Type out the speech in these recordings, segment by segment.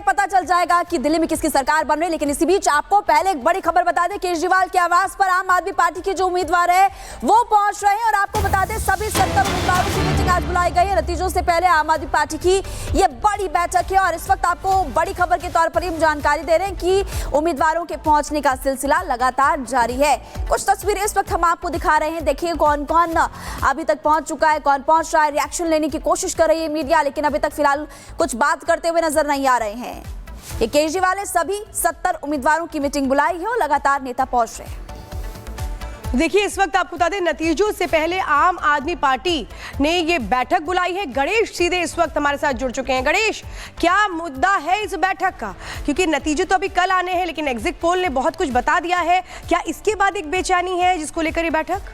पता चल जाएगा कि दिल्ली में किसकी सरकार बन रही है। लेकिन इसी बीच आपको पहले एक बड़ी खबर बता दें, केजरीवाल के आवास पर आम आदमी पार्टी के जो उम्मीदवार है वो पहुंच रहे हैं और आपको बता दें सभी 70 उम्मीदवारों की मीटिंग आज बुलाई गई है। नतीजों से पहले आम आदमी पार्टी की ये बड़ी बैठक है और इस वक्त आपको बड़ी खबर के तौर पर हम जानकारी दे रहे हैं कि उम्मीदवारों के पहुंचने का सिलसिला लगातार जारी है। कुछ तस्वीरें इस वक्त हम आपको दिखा रहे हैं, देखिए कौन कौन अभी तक पहुंच चुका है, कौन पहुंच रहा है। रिएक्शन लेने की कोशिश कर रही है मीडिया, लेकिन अभी तक फिलहाल कुछ बात करते हुए नजर नहीं आ रहे हैं। ये केजरीवाल ने सभी 70 उम्मीदवारों की मीटिंग बुलाई है और लगातार नेता पहुंच रहे हैं। देखिए इस वक्त आपको बता दें नतीजों से पहले आम आदमी पार्टी ने ये बैठक बुलाई है। गणेश सीधे इस वक्त हमारे साथ जुड़ चुके हैं। गणेश, क्या मुद्दा है इस बैठक का? क्योंकि नतीजे तो अभी कल आने हैं, लेकिन एग्जिट पोल ने बहुत कुछ बता दिया है। क्या इसके बाद एक बेचैनी है जिसको लेकर ये बैठक?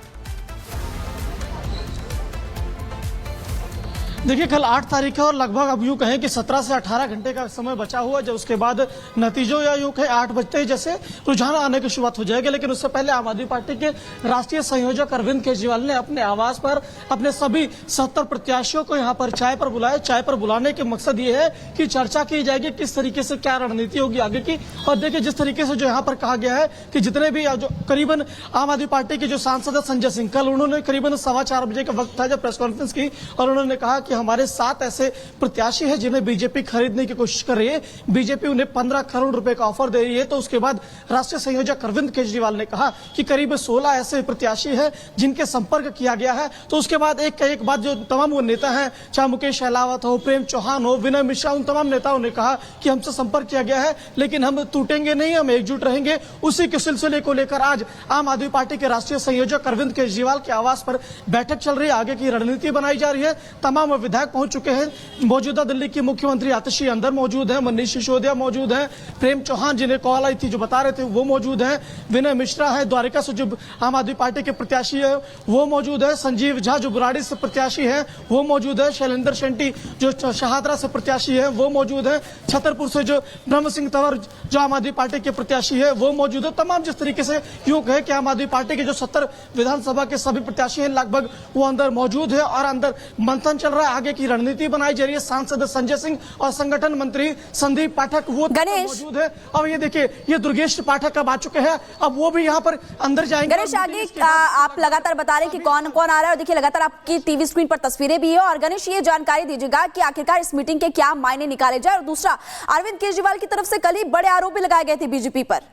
देखिए कल 8 तारीख है और लगभग अब यूँ कहें कि 17 से 18 घंटे का समय बचा हुआ, जब उसके बाद नतीजों या यूँ कहें 8 बजते ही जैसे रुझान आने की शुरुआत हो जाएगी। लेकिन उससे पहले आम आदमी पार्टी के राष्ट्रीय संयोजक अरविंद केजरीवाल ने अपने आवास पर अपने सभी 70 प्रत्याशियों को यहाँ पर चाय पर बुलाया। चाय पर बुलाने के मकसद ये है कि चर्चा की जाएगी किस तरीके से क्या रणनीति होगी आगे की। और देखिए जिस तरीके से जो यहाँ पर कहा गया है कि जितने भी जो करीबन आम आदमी पार्टी के जो सांसद है संजय सिंह, कल उन्होंने करीबन 4:15 बजे का वक्त था जब प्रेस कॉन्फ्रेंस की और उन्होंने कहा कि हमारे 7 ऐसे प्रत्याशी हैं जिन्हें बीजेपी खरीदने की कोशिश कर रही है। बीजेपी उन्हें 15 करोड़ रुपए का ऑफर दे रही है। तो उसके बाद राष्ट्रीय संयोजक अरविंद केजरीवाल ने कहा कि करीब 16 ऐसे प्रत्याशी हैं जिनके संपर्क किया गया है। तो उसके बाद एक बाद जो तमाम वो नेता हैं, चाहे मुकेश अहलावत हो, प्रेम चौहान हो, विनय मिश्रा, उन तमाम नेताओं ने कहा कि हमसे संपर्क किया गया है लेकिन हम टूटेंगे नहीं, हम एकजुट रहेंगे। उसी के सिलसिले को लेकर आज आम आदमी पार्टी के राष्ट्रीय संयोजक अरविंद केजरीवाल के आवास पर बैठक चल रही है, आगे की रणनीति बनाई जा रही है। तमाम विधायक पहुंच चुके हैं। मौजूदा दिल्ली की मुख्यमंत्री आतिशी अंदर मौजूद है, मनीष सिसोदिया मौजूद है, प्रेम चौहान जिन्हें कॉल आई थी जो बता रहे थे वो मौजूद है, विनय मिश्रा है द्वारिका से जो आम आदमी पार्टी के प्रत्याशी है वो मौजूद है, संजीव झा जो बुराड़ी से प्रत्याशी है वो मौजूद है, शैलेंद्र शेट्टी जो शहादरा से प्रत्याशी है वो मौजूद है, छतरपुर से जो ब्रह्म सिंह तंवर जो आम आदमी पार्टी के प्रत्याशी है वो मौजूद है। तमाम जिस तरीके से यूं कहे कि आम आदमी पार्टी के जो 70 विधानसभा के सभी प्रत्याशी हैं लगभग वो अंदर मौजूद है और अंदर मंथन चल रहा है, आगे की रणनीति बनाई जा रही है। सांसद संजय सिंह और संगठन मंत्री संदीप पाठक वो मौजूद है। अब ये देखिए ये दुर्गेश पाठक अब आ चुके हैं, अब वो भी यहाँ पर अंदर जाएंगे। गणेश आगे आप लगातार बता रहे हैं कि कौन कौन आ रहा है और देखिए लगातार आपकी टीवी स्क्रीन पर तस्वीरें भी है। और गणेश ये जानकारी दीजिएगा कि आखिरकार इस मीटिंग के क्या मायने निकाले जाए। और दूसरा, अरविंद केजरीवाल की तरफ से कल ही बड़े आरोप भी लगाए गए थे बीजेपी पर।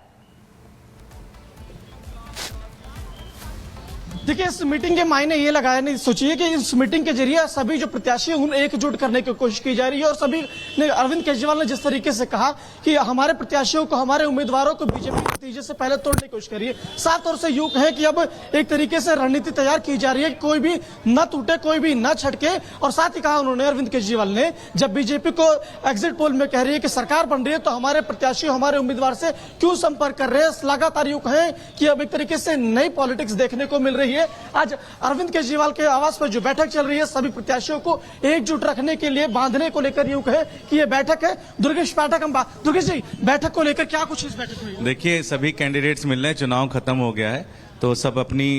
देखिए इस मीटिंग के मायने ये लगाया नहीं, सोचिए कि इस मीटिंग के जरिए सभी जो प्रत्याशी हैं उन्हें एकजुट करने की कोशिश की जा रही है। और सभी ने अरविंद केजरीवाल ने जिस तरीके से कहा कि हमारे प्रत्याशियों को, हमारे उम्मीदवारों को बीजेपी के नतीजे से पहले तोड़ने की कोशिश करिए। साफ तौर से यूं है कि अब एक तरीके से रणनीति तैयार की जा रही है, कोई भी न टूटे, कोई भी न छटके। और साथ ही कहा उन्होंने अरविंद केजरीवाल ने, जब बीजेपी को एग्जिट पोल में कह रही है कि सरकार बन रही है तो हमारे प्रत्याशी हमारे उम्मीदवार से क्यों संपर्क कर रहे हैं। लगातार यूं कहें कि अब एक तरीके से नई पॉलिटिक्स देखने को मिल रही है। आज अरविंद केजरीवाल के आवास पर जो बैठक चल रही है सभी प्रत्याशियों को एकजुट रखने के लिए, बांधने को लेकर यूं कहे कि ये बैठक है। दुर्गेश पाठक, दुर्गेश जी बैठक को लेकर क्या कुछ इस बैठक में? देखिए सभी कैंडिडेट्स मिल रहे हैं, चुनाव खत्म हो गया है तो सब अपनी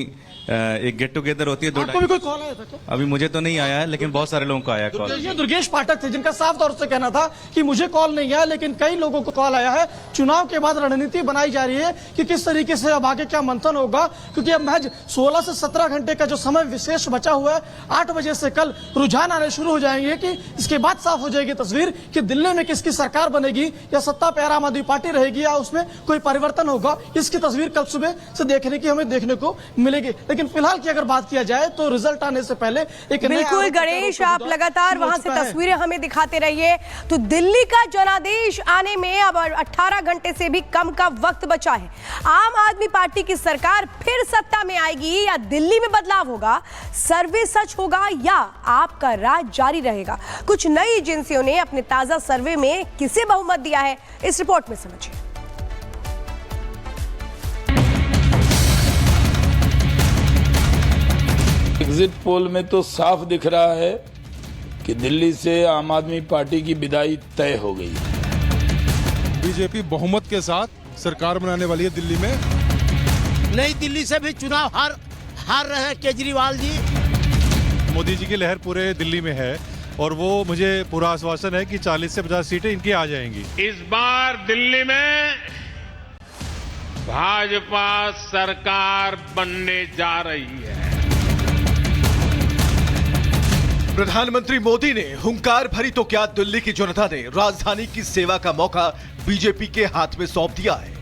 एक गेट टुगेदर होती है। आपको भी कोई कॉल आया था क्या? अभी मुझे तो नहीं आया है लेकिन बहुत सारे लोगों को आया कॉल। ये दुर्गेश पाठक थे जिनका साफ तौर से कहना था कि मुझे कॉल नहीं आया लेकिन कई लोगों को कॉल आया है। चुनाव के बाद रणनीति बनाई जा रही है कि किस तरीके से अब आगे क्या मंथन होगा, क्योंकि अब महज 16 से 17 घंटे का जो समय विशेष बचा हुआ है, 8 बजे से कल रुझान आने शुरू हो जाएंगे कि इसके बाद साफ हो जाएगी तस्वीर कि दिल्ली में किसकी सरकार बनेगी या सत्ता पे आम आदमी पार्टी रहेगी या उसमें कोई परिवर्तन होगा। इसकी तस्वीर कल सुबह से हमें देखने को मिलेगी। लेकिन फिलहाल की अगर बात किया जाए तो रिजल्ट आने से पहले एक बिल्कुल गणेश, आप लगातार वहां से तस्वीरें हमें दिखाते रहिए। तो दिल्ली का जनादेश आने में अब 18 घंटे से भी कम का वक्त बचा है। आम आदमी पार्टी की सरकार फिर सत्ता में आएगी या दिल्ली में बदलाव होगा, सर्वे सच होगा या आपका राज जारी रहेगा। कुछ नई एजेंसियों ने अपने ताजा सर्वे में किसे बहुमत दिया है, इस रिपोर्ट में समझिए। एग्जिट पोल में तो साफ दिख रहा है कि दिल्ली से आम आदमी पार्टी की विदाई तय हो गई। बीजेपी बहुमत के साथ सरकार बनाने वाली है दिल्ली में। नई दिल्ली से भी चुनाव हार रहे हैं केजरीवाल जी। मोदी जी की लहर पूरे दिल्ली में है, और वो मुझे पूरा आश्वासन है कि 40 से 50 सीटें इनकी आ जाएंगी। इस बार दिल्ली में भाजपा सरकार बनने जा रही है। प्रधानमंत्री मोदी ने हुंकार भरी तो क्या दिल्ली की जनता ने राजधानी की सेवा का मौका बीजेपी के हाथ में सौंप दिया है।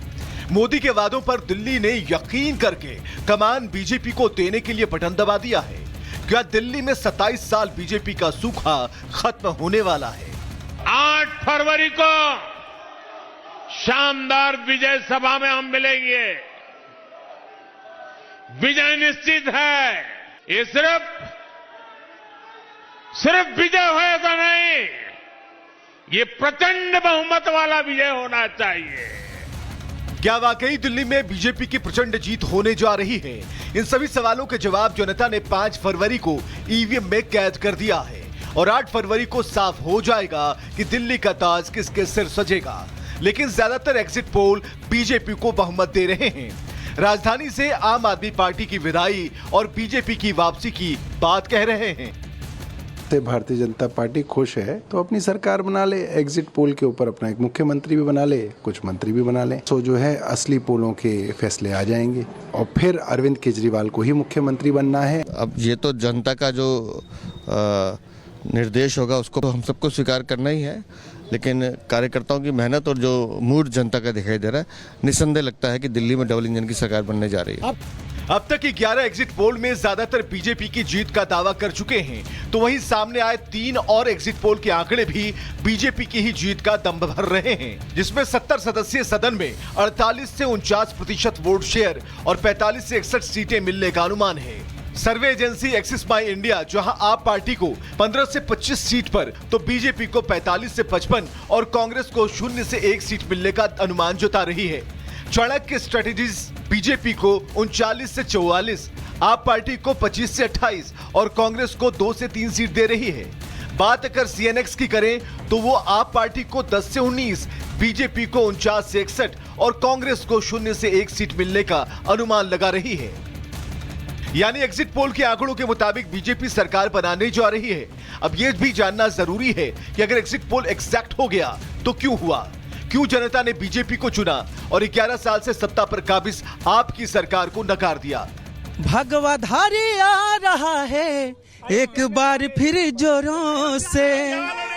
मोदी के वादों पर दिल्ली ने यकीन करके कमान बीजेपी को देने के लिए बटन दबा दिया है। क्या दिल्ली में 27 साल बीजेपी का सूखा खत्म होने वाला है? 8 फरवरी को शानदार विजय सभा में हम मिलेंगे। विजय निश्चित है। ये सिर्फ विजय होएगा नहीं, ये प्रचंड बहुमत वाला विजय होना चाहिए। क्या वाकई दिल्ली में बीजेपी की प्रचंड जीत होने जा रही है? इन सभी सवालों के जवाब जनता ने 5 फरवरी को ईवीएम में कैद कर दिया है और 8 फरवरी को साफ हो जाएगा कि दिल्ली का ताज किसके सिर सजेगा। लेकिन ज्यादातर एग्जिट पोल बीजेपी को बहुमत दे रहे हैं। राजधानी से आम आदमी पार्टी की विदाई और बीजेपी की वापसी की बात कह रहे हैं। से भारतीय जनता पार्टी खुश है तो अपनी सरकार बना ले, एग्जिट पोल के ऊपर अपना एक मुख्यमंत्री भी बना ले, कुछ मंत्री भी बना ले। तो जो है असली पोलों के फैसले आ जाएंगे और फिर अरविंद केजरीवाल को ही मुख्यमंत्री बनना है। अब ये तो जनता का जो निर्देश होगा उसको तो हम सबको स्वीकार करना ही है, लेकिन कार्यकर्ताओं की मेहनत और जो मूड जनता का दिखाई दे रहा है, निस्संदेह लगता है कि दिल्ली में डबल इंजन की सरकार बनने जा रही है। अब तक की 11 एग्जिट पोल में ज्यादातर बीजेपी की जीत का दावा कर चुके हैं, तो वहीं सामने आए 3 और एग्जिट पोल के आंकड़े भी बीजेपी की ही जीत का दम भर रहे हैं, जिसमें 70 सदस्यीय सदन में 48 से 49% वोट शेयर और 45 से 61 सीटें मिलने का अनुमान है। सर्वे एजेंसी एक्सिस माई इंडिया जहां आप पार्टी को 15 से 25 सीट पर तो बीजेपी को 45 से 55 और कांग्रेस को 0 से 1 सीट मिलने का अनुमान जता रही है। चाणक्य स्ट्रेटेजीज बीजेपी को 39 से 44, आप पार्टी को 25 से 28 और कांग्रेस को 2 से 3 सीट दे रही है। बात अगर सीएनएक्स की करें तो वो आप पार्टी को 10 से 19, बीजेपी को 49 से 61 और कांग्रेस को 0 से 1 सीट मिलने का अनुमान लगा रही है। यानी एग्जिट पोल के आंकड़ों के मुताबिक बीजेपी सरकार बनाने जा रही है। अब यह भी जानना जरूरी है कि अगर एग्जिट पोल एग्जैक्ट हो गया तो क्यों हुआ, क्यों जनता ने बीजेपी को चुना और 11 साल से सत्ता पर काबिज आपकी सरकार को नकार दिया। भगवाधारी आ रहा है एक बार फिर जोरों से,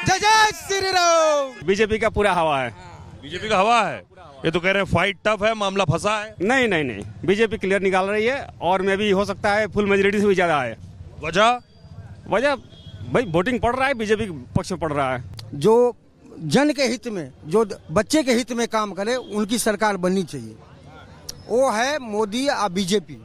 जय जय श्री राम। बीजेपी का पूरा हवा है। बीजेपी का हवा है। ये तो कह रहे हैं फाइट टफ है, मामला फंसा है। नहीं, बीजेपी क्लियर निकाल रही है और में भी हो सकता है फुल मेजोरिटी से भी ज्यादा है। वजह भाई वोटिंग पड़ रहा है, बीजेपी पक्ष में पड़ रहा है। जो जन के हित में, जो बच्चे के हित में काम करे, उनकी सरकार बननी चाहिए। वो है मोदी या बीजेपी।